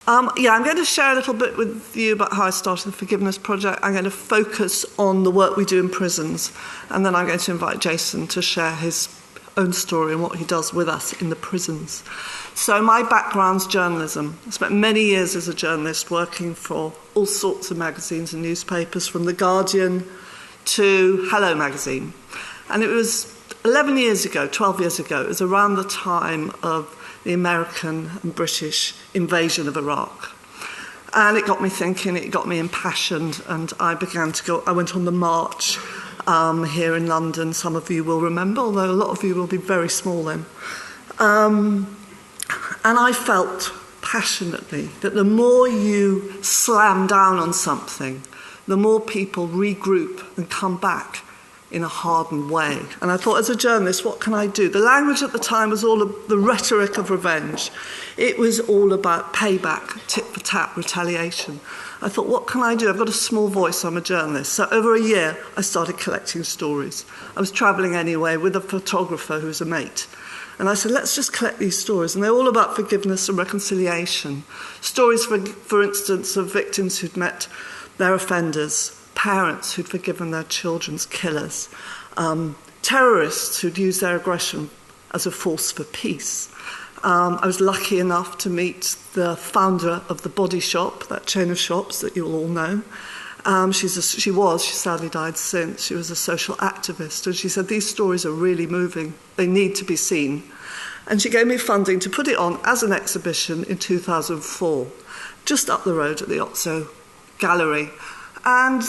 Yeah, I'm going to share a little bit with you about how I started the Forgiveness Project. I'm going to focus on the work we do in prisons, and then I'm going to invite Jason to share his own story and what he does with us in the prisons. So my background's journalism. I spent many years as a journalist working for all sorts of magazines and newspapers, from The Guardian to Hello magazine. And it was 11 years ago, 12 years ago, it was around the time of the American and British invasion of Iraq. And it got me thinking, it got me impassioned, and I went on the march here in London. Some of you will remember, although a lot of you will be very small then. And I felt passionately that the more you slam down on something, the more people regroup and come back in a hardened way. And I thought, as a journalist, what can I do? The language at the time was all of the rhetoric of revenge. It was all about payback, tit-for-tat, retaliation. I thought, what can I do? I've got a small voice, I'm a journalist. So over a year, I started collecting stories. I was travelling anyway with a photographer who was a mate. And I said, let's just collect these stories. And they're all about forgiveness and reconciliation. Stories, for instance, of victims who'd met their offenders, parents who'd forgiven their children's killers, terrorists who'd used their aggression as a force for peace. I was lucky enough to meet the founder of the Body Shop, that chain of shops that you'll all know. She sadly died since. She was a social activist, and she said, these stories are really moving. They need to be seen. And she gave me funding to put it on as an exhibition in 2004, just up the road at the Otso Gallery. And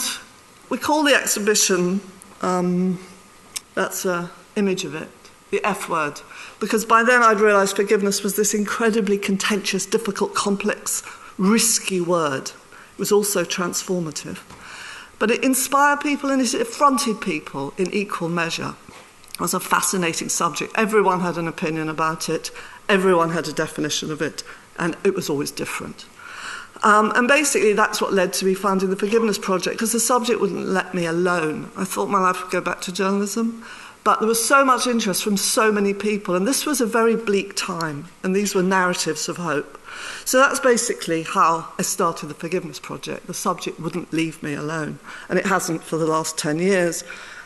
we call the exhibition, that's an image of it, the F word, because by then I'd realised forgiveness was this incredibly contentious, difficult, complex, risky word. It was also transformative. But it inspired people and it affronted people in equal measure. It was a fascinating subject. Everyone had an opinion about it. Everyone had a definition of it. And it was always different. And basically that's what led to me founding the Forgiveness Project, because the subject wouldn't let me alone. I thought my life would go back to journalism, but there was so much interest from so many people, and this was a very bleak time, and these were narratives of hope. So that's basically how I started the Forgiveness Project. The subject wouldn't leave me alone, and it hasn't for the last 10 years.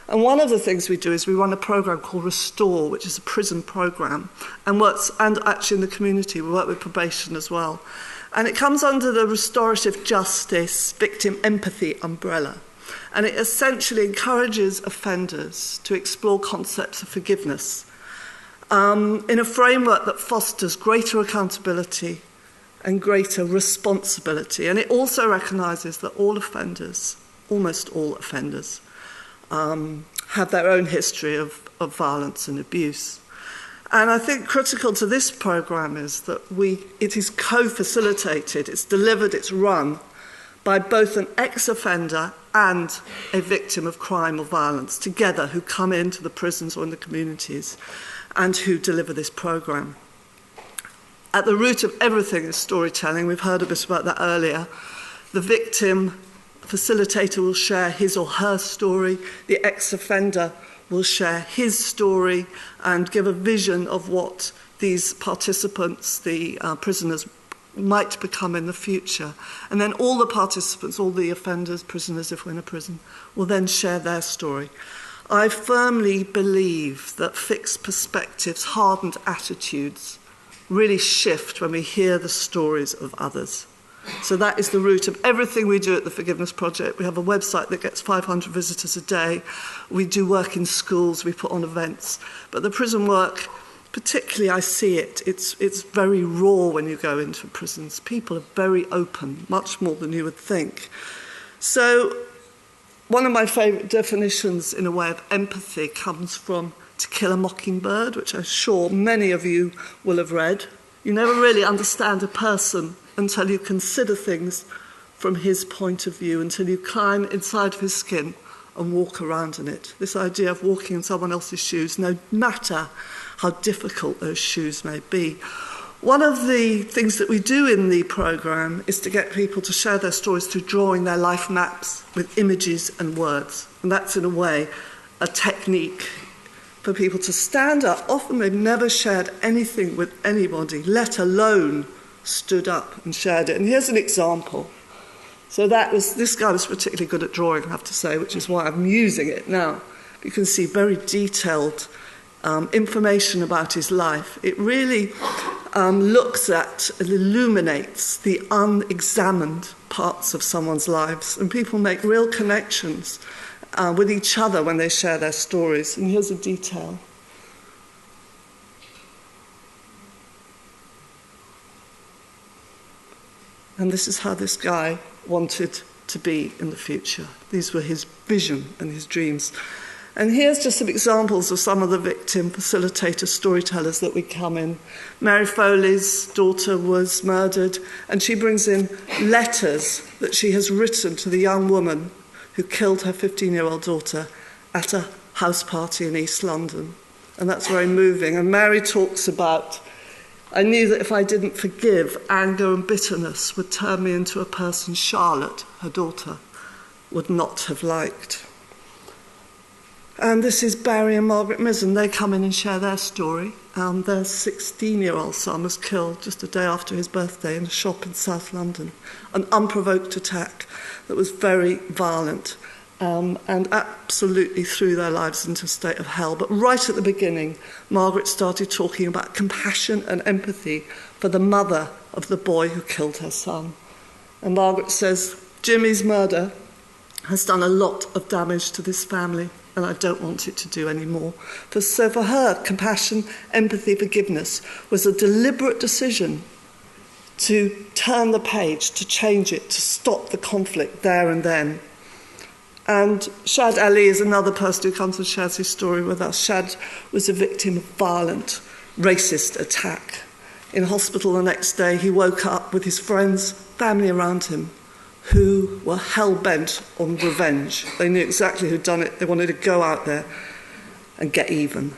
And one of the things we do is we run a programme called Restore, which is a prison programme, and actually in the community, we work with probation as well. And it comes under the restorative justice, victim empathy umbrella. And it essentially encourages offenders to explore concepts of forgiveness in a framework that fosters greater accountability and greater responsibility. And it also recognises that all offenders, almost all offenders, have their own history of violence and abuse. And I think critical to this programme is that it is co-facilitated, it's delivered, it's run by both an ex-offender and a victim of crime or violence together, who come into the prisons or in the communities and who deliver this programme. At the root of everything is storytelling. We've heard a bit about that earlier. The victim facilitator will share his or her story. The ex-offender will share his story and give a vision of what these participants, the prisoners, might become in the future. And then all the participants, all the offenders, prisoners, if we're in a prison, will then share their story. I firmly believe that fixed perspectives, hardened attitudes, really shift when we hear the stories of others. So that is the root of everything we do at the Forgiveness Project. We have a website that gets 500 visitors a day. We do work in schools, we put on events. But the prison work, particularly I see it's very raw when you go into prisons. People are very open, much more than you would think. So one of my favourite definitions in a way of empathy comes from To Kill a Mockingbird, which I'm sure many of you will have read. You never really understand a person until you consider things from his point of view, until you climb inside of his skin and walk around in it. This idea of walking in someone else's shoes, no matter how difficult those shoes may be. One of the things that we do in the programme is to get people to share their stories through drawing their life maps with images and words. And that's, in a way, a technique for people to stand up. Often they've never shared anything with anybody, let alone stood up and shared it. And here's an example. So this guy was particularly good at drawing, I have to say, which is why I'm using it now. You can see very detailed information about his life. It really looks at and illuminates the unexamined parts of someone's lives, and people make real connections with each other when they share their stories. And here's a detail. And this is how this guy wanted to be in the future. These were his vision and his dreams. And here's just some examples of some of the victim facilitator storytellers that we come in. Mary Foley's daughter was murdered, and she brings in letters that she has written to the young woman who killed her 15-year-old daughter at a house party in East London. And that's very moving. And Mary talks about, I knew that if I didn't forgive, anger and bitterness would turn me into a person Charlotte, her daughter, would not have liked. And this is Barry and Margaret Mizzen. They come in and share their story. Their 16-year-old son was killed just a day after his birthday in a shop in South London. An unprovoked attack that was very violent and absolutely threw their lives into a state of hell. But right at the beginning, Margaret started talking about compassion and empathy for the mother of the boy who killed her son. And Margaret says, Jimmy's murder has done a lot of damage to this family, and I don't want it to do any more. So for her, compassion, empathy, forgiveness was a deliberate decision to turn the page, to change it, to stop the conflict there and then. And Shad Ali is another person who comes and shares his story with us. Shad was a victim of violent, racist attack. In hospital the next day, he woke up with his friends, family around him, who were hell-bent on revenge. They knew exactly who'd done it. They wanted to go out there and get even.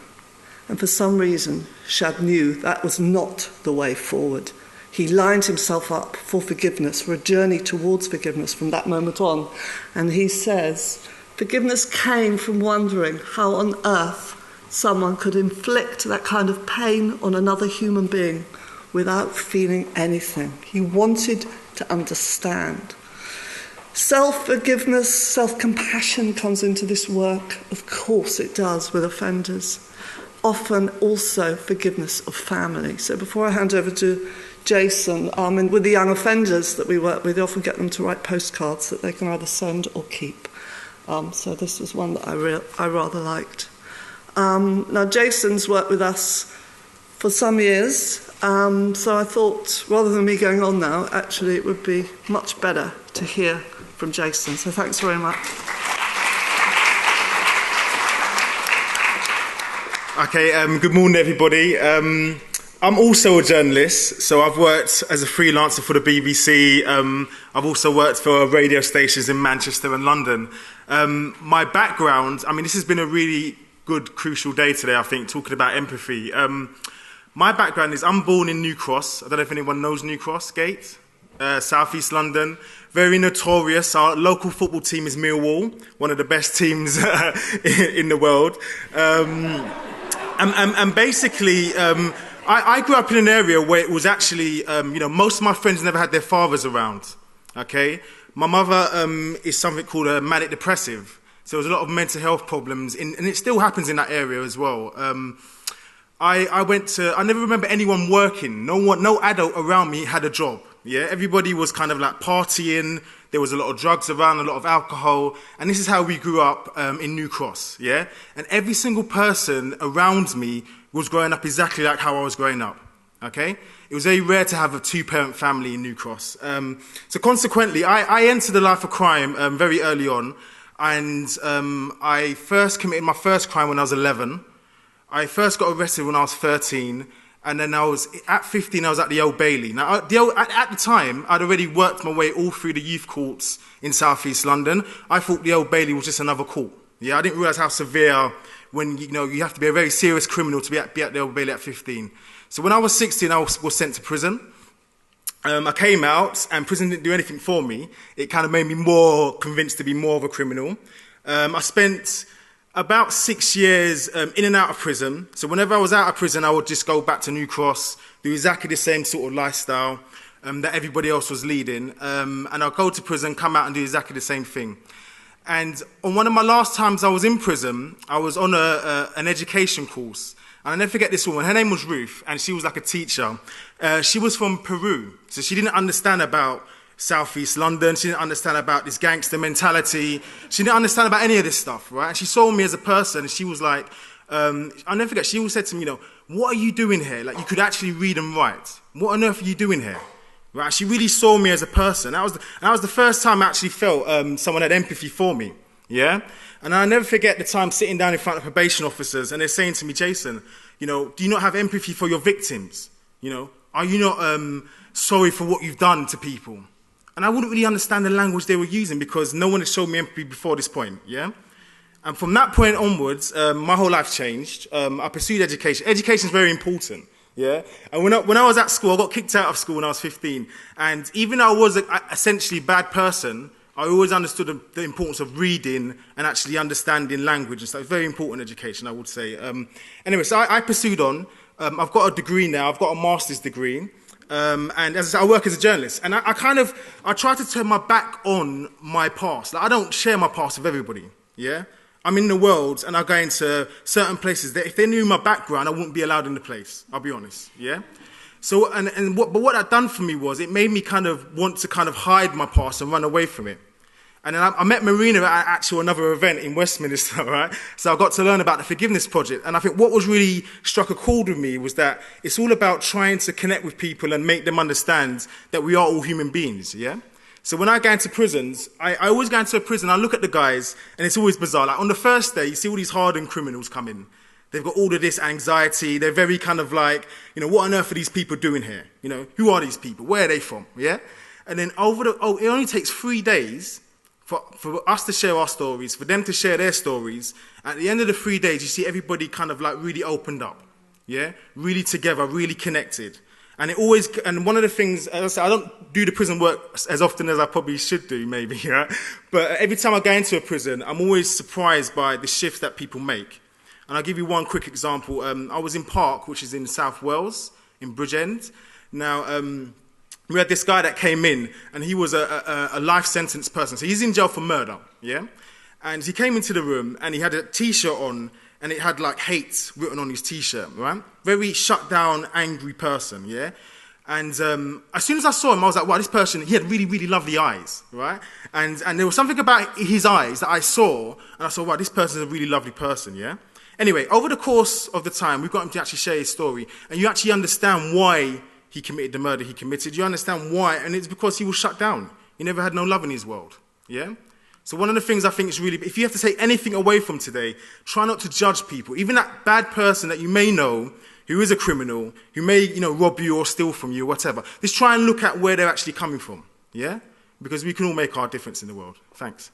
And for some reason, Shad knew that was not the way forward. He lined himself up for forgiveness, for a journey towards forgiveness from that moment on. And he says, forgiveness came from wondering how on earth someone could inflict that kind of pain on another human being without feeling anything. He wanted to understand. Self-forgiveness, self-compassion comes into this work. Of course it does with offenders. Often also forgiveness of family. So before I hand over to Jason, and with the young offenders that we work with, we often get them to write postcards that they can either send or keep. So this was one that I rather liked. Now Jason's worked with us for some years, so I thought rather than me going on now, actually it would be much better to hear from Jason. So thanks very much. Okay, good morning everybody. I'm also a journalist, so I've worked as a freelancer for the BBC. I've also worked for radio stations in Manchester and London. My background, I mean, this has been a really good, crucial day today, I think, talking about empathy. My background is I'm born in New Cross. I don't know if anyone knows New Cross Gate, South East London. Very notorious. Our local football team is Millwall, one of the best teams in the world. And basically, I grew up in an area where it was actually, most of my friends never had their fathers around, okay? My mother is something called a manic depressive, so there was a lot of mental health problems, and it still happens in that area as well. I never remember anyone working, no adult around me had a job, yeah? Everybody was kind of like partying, there was a lot of drugs around, a lot of alcohol, and this is how we grew up in New Cross, yeah? And every single person around me was growing up exactly like how I was growing up, okay? It was very rare to have a two-parent family in New Cross. So consequently, I entered the life of crime very early on, and I first committed my first crime when I was 11. I first got arrested when I was 13, and then at 15, I was at the Old Bailey. Now, at the time, I'd already worked my way all through the youth courts in South East London. I thought the Old Bailey was just another court. Yeah, I didn't realise how severe, when you have to be a very serious criminal to be at the Old Bailey at 15. So when I was 16, I was sent to prison. I came out, and prison didn't do anything for me. It kind of made me more convinced to be more of a criminal. I spent about 6 years in and out of prison. So whenever I was out of prison, I would just go back to New Cross, do exactly the same sort of lifestyle. that everybody else was leading. And I'll go to prison, come out and do exactly the same thing. And on one of my last times I was in prison, I was on an education course. And I'll never forget this woman. Her name was Ruth, and she was like a teacher. She was from Peru, so she didn't understand about Southeast London. She didn't understand about this gangster mentality. She didn't understand about any of this stuff, right? And she saw me as a person, and she was like, I'll never forget, she always said to me, what are you doing here? Like, you could actually read and write. What on earth are you doing here? Right? She really saw me as a person. That was the first time I actually felt someone had empathy for me, yeah? And I'll never forget the time sitting down in front of probation officers, and they're saying to me, Jason, do you not have empathy for your victims? Are you not sorry for what you've done to people? And I wouldn't really understand the language they were using because no one had showed me empathy before this point, yeah? And from that point onwards, my whole life changed. I pursued education. Education is very important, yeah? And when I was at school, I got kicked out of school when I was 15. And even though I was essentially a bad person, I always understood the importance of reading and actually understanding language and stuff. It's very important education, I would say. Anyway, so I pursued on. I've got a degree now. I've got a master's degree. And as I said, I work as a journalist. And I try to turn my back on my past. Like, I don't share my past with everybody, yeah? I'm in the world and I go into certain places that if they knew my background, I wouldn't be allowed in the place, I'll be honest, yeah? So, but what that done for me was it made me kind of want to kind of hide my past and run away from it. And then I met Marina at actually another event in Westminster, right? So I got to learn about the Forgiveness Project. And I think what was really struck a chord with me was that it's all about trying to connect with people and make them understand that we are all human beings, yeah? So when I go into prisons, I always go into a prison, I look at the guys, and it's always bizarre. Like on the first day, you see all these hardened criminals come in. They've got all of this anxiety. They're very kind of like, what on earth are these people doing here? Who are these people? Where are they from? Yeah? And then it only takes 3 days for us to share our stories, for them to share their stories. At the end of the 3 days, you see everybody kind of like really opened up. Yeah? Really together, really connected. And one of the things, as I said, I don't do the prison work as often as I probably should do, maybe, right? But every time I go into a prison, I'm always surprised by the shifts that people make. And I'll give you one quick example. I was in Park, which is in South Wales, in Bridgend. Now, we had this guy that came in, and he was a life sentence person. So he's in jail for murder, yeah? And he came into the room, and he had a T-shirt on, and it had like hate written on his T-shirt, right? Very shut down, angry person, yeah? And as soon as I saw him, I was like, wow, this person, he had really, really lovely eyes, right? And there was something about his eyes that I saw, and I saw, wow, this person is a really lovely person, yeah? Anyway, over the course of the time, we've got him to actually share his story, and you actually understand why he committed the murder he committed. You understand why, and it's because he was shut down. He never had no love in his world, yeah? So one of the things I think is really, if you have to take anything away from today, try not to judge people. Even that bad person that you may know, who is a criminal, who may, rob you or steal from you, whatever. Just try and look at where they're actually coming from, yeah? Because we can all make our difference in the world. Thanks.